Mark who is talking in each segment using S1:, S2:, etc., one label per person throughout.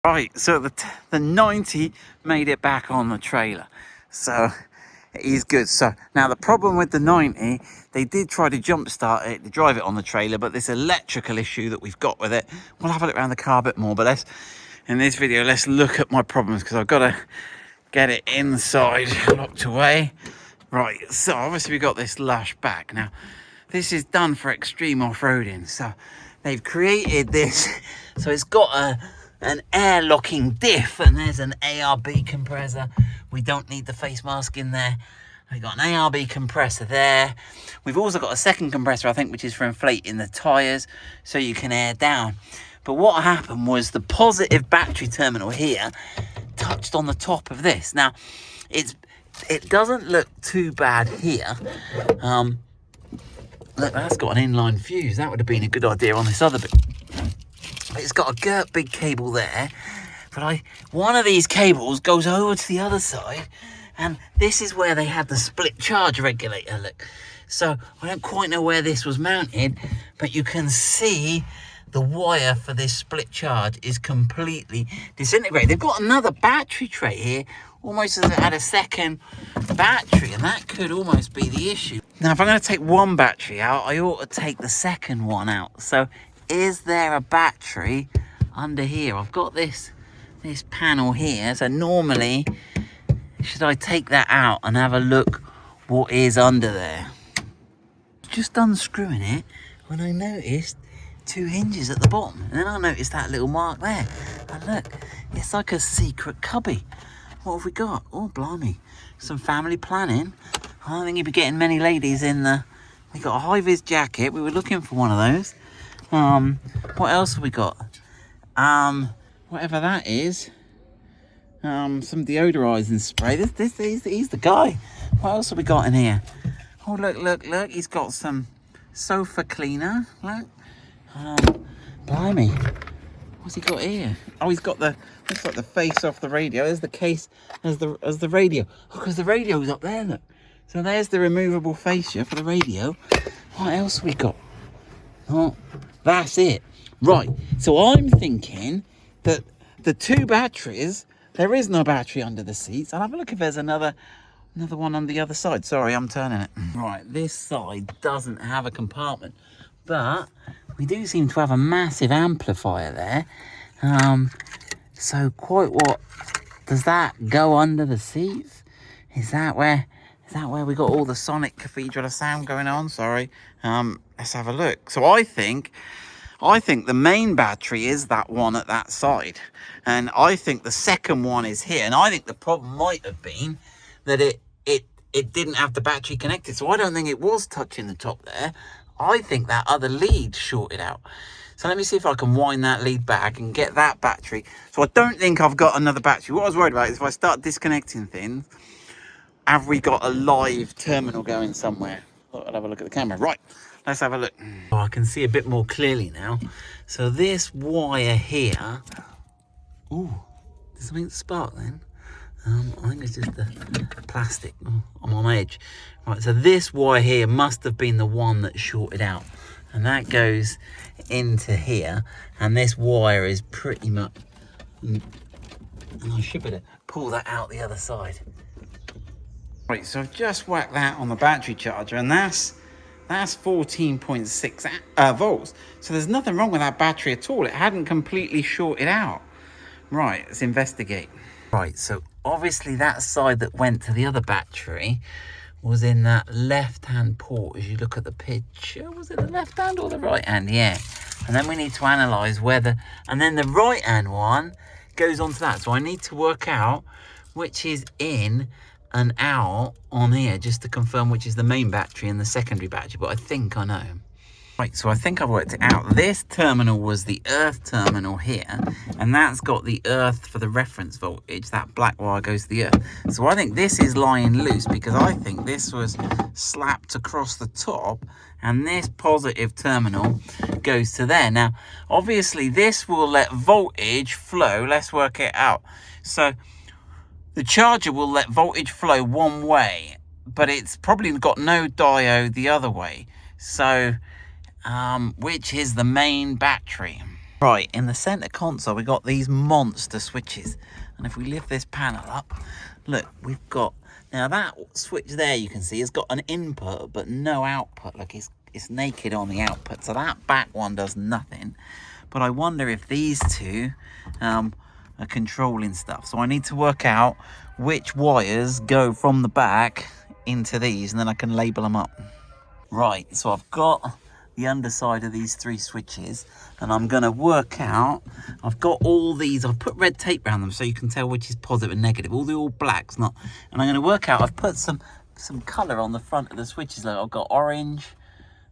S1: Right, so the 90 made it back on the trailer, so it is good. So now the problem with the 90, they did try to jump start it to drive it on the trailer, but this electrical issue that we've got with it, we'll have a look around the car a bit more, but in this video, let's look at my problems, because I've got to get it inside, locked away. Right, so obviously we've got this lash back. Now, this is done for extreme off-roading, so they've created this, so it's got an air locking diff, and there's an ARB compressor. We don't need the face mask in there. We've got an ARB compressor there. We've also got a second compressor, I think, which is for inflating the tyres so you can air down. But what happened was the positive battery terminal here touched on the top of this. Now, it doesn't look too bad here. Look, that's got an inline fuse. That would have been a good idea on this other bit. It's got a girt big cable there, but one of these cables goes over to the other side, and this is where they had the split charge regulator. Look, so I don't quite know where this was mounted, but you can see the wire for this split charge is completely disintegrated. They've got another battery tray here, almost as if it had a second battery, and that could almost be the issue. Now, if I'm going to take one battery out, I ought to take the second one out. So is there a battery under here? I've got this panel here, so normally should I take that out and have a look what is under there? Just unscrewing it when I noticed two hinges at the bottom, and then I noticed that little mark there, and look, it's like a secret cubby. What have we got? Oh, blimey, some family planning. I don't think you'd be getting many ladies in the... We got a high-vis jacket. We were looking for one of those. What else have we got? Whatever that is. Some deodorizing spray. He's the guy. What else have we got in here? Oh, look. He's got some sofa cleaner. Look. Blimey. What's he got here? Oh, he's got looks like the face off the radio. There's the case as the radio. Oh, because the radio's up there, look. So there's the removable fascia for the radio. What else have we got? Oh, that's it. Right, so I'm thinking that the two batteries, there is no battery under the seats. I'll have a look if there's another one on the other side. Sorry, I'm turning it. Right, this side doesn't have a compartment, but we do seem to have a massive amplifier there. So quite what, does that go under the seats? Is that where we got all the sonic cathedral of sound going on? Sorry. Let's have a look. So I think the main battery is that one at that side, and I think the second one is here, and I think the problem might have been that it didn't have the battery connected, so I don't think it was touching the top there. I think that other lead shorted out. So let me see if I can wind that lead back and get that battery. So I don't think I've got another battery. What I was worried about is if I start disconnecting things, have we got a live terminal going somewhere? I'll have a look at the camera. Right, let's have a look. Oh, I can see a bit more clearly now. So this wire here... Ooh, did something spark then? I think it's just the plastic. Oh, I'm on edge. Right, so this wire here must have been the one that shorted out. And that goes into here. And this wire is pretty much... And I should better pull that out the other side. Right, so I've just whacked that on the battery charger, and that's 14.6 volts. So there's nothing wrong with that battery at all. It hadn't completely shorted out. Right, let's investigate. Right, so obviously that side that went to the other battery was in that left-hand port as you look at the picture. Was it the left hand or the right hand? Yeah. And then we need to analyse whether... And then the right-hand one goes onto that. So I need to work out which is in and out on here, just to confirm which is the main battery and the secondary battery, but I think I know. Right, so I think I've worked it out. This terminal was the earth terminal here, and that's got the earth for the reference voltage. That black wire goes to the earth. So I think this is lying loose, because I think this was slapped across the top, and this positive terminal goes to there. Now, obviously, this will let voltage flow. Let's work it out. So the charger will let voltage flow one way, but it's probably got no diode the other way. So, which is the main battery? Right, in the center console, we got these monster switches. And if we lift this panel up, look, we've got, now that switch there you can see has got an input but no output. Look, it's naked on the output. So that back one does nothing. But I wonder if these two are controlling stuff. So I need to work out which wires go from the back into these, and then I can label them up. Right, so I've got the underside of these 3 switches, and I'm going to work out, I've got all these, I've put red tape around them so you can tell which is positive and negative. All the all black's not, and I'm going to work out, I've put some colour on the front of the switches. Like I've got orange,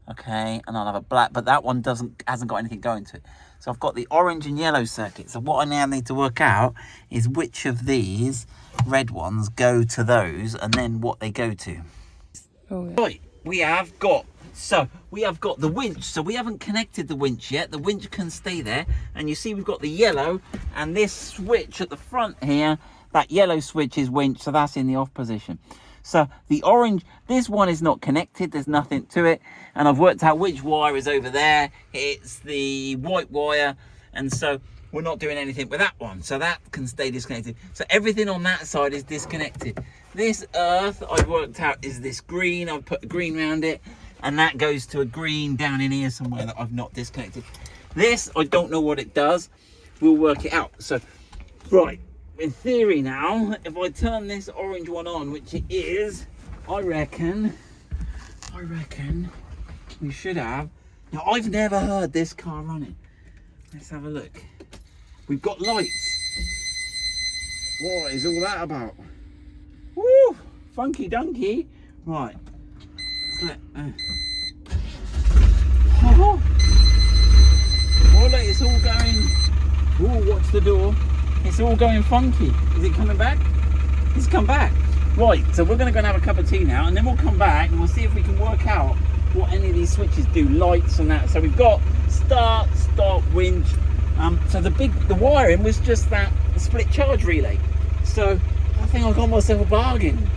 S1: okay, and I'll have a black, but that one hasn't got anything going to it. So I've got the orange and yellow circuit. So what I now need to work out is which of these red ones go to those, and then what they go to.
S2: Okay.
S1: Right, we have got the winch. So we haven't connected the winch yet. The winch can stay there, and you see we've got the yellow, and this switch at the front here, that yellow switch is winch, so that's in the off position. So the orange, this one is not connected, there's nothing to it, and I've worked out which wire is over there. It's the white wire, and so we're not doing anything with that one, so that can stay disconnected. So everything on that side is disconnected. This earth I've worked out is this green. I've put a green around it, and that goes to a green down in here somewhere that I've not disconnected. This, I don't know what it does. We'll work it out. So, right, in theory now, if I turn this orange one on, which it is, I reckon we should have. Now, I've never heard this car running. Let's have a look. We've got lights. What is all that about? Woo! Funky dunky. Right. Oh, look, it's all going. Oh, watch the door. It's all going funky. Is it coming back? It's come back. Right, so we're going to go and have a cup of tea now, and then we'll come back and we'll see if we can work out what any of these switches do, lights and that. So we've got start, stop, winch. So the wiring was just that split charge relay. So I think I got myself a bargain.